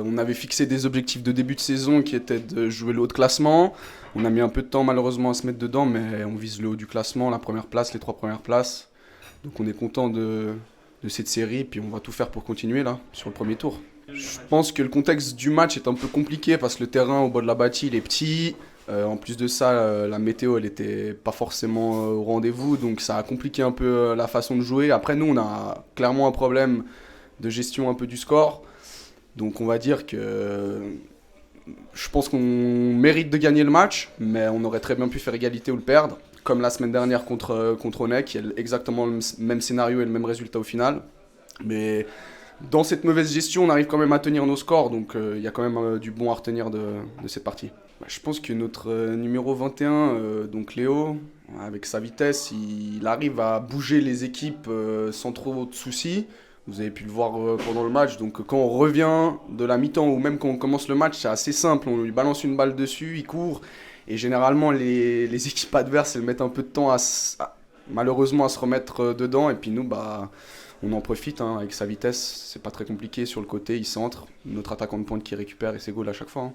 On avait fixé des objectifs de début de saison qui étaient de jouer le haut de classement. On a mis un peu de temps malheureusement à se mettre dedans, mais on vise le haut du classement, la première place, les 3 premières places. Donc on est content de cette série, puis on va tout faire pour continuer là, sur le premier tour. Je pense que le contexte du match est un peu compliqué parce que le terrain au bord de la bâtie il est petit. En plus de ça, la météo elle était pas forcément au rendez-vous, donc ça a compliqué un peu la façon de jouer. Après nous on a clairement un problème de gestion un peu du score. Donc on va dire que je pense qu'on mérite de gagner le match, mais on aurait très bien pu faire égalité ou le perdre. Comme la semaine dernière contre Onek, il y a exactement le même scénario et le même résultat au final. Mais dans cette mauvaise gestion, on arrive quand même à tenir nos scores, donc il y a quand même du bon à retenir de cette partie. Je pense que notre numéro 21, donc Léo, avec sa vitesse, il arrive à bouger les équipes sans trop de soucis. Vous avez pu le voir pendant le match. Donc quand on revient de la mi-temps ou même quand on commence le match, c'est assez simple. On lui balance une balle dessus, il court. Et généralement, les équipes adverses, elles mettent un peu de temps malheureusement à se remettre dedans. Et puis nous, bah, on en profite hein, avec sa vitesse. C'est pas très compliqué sur le côté, il centre. Notre attaquant de pointe qui récupère et c'est goal à chaque fois, hein.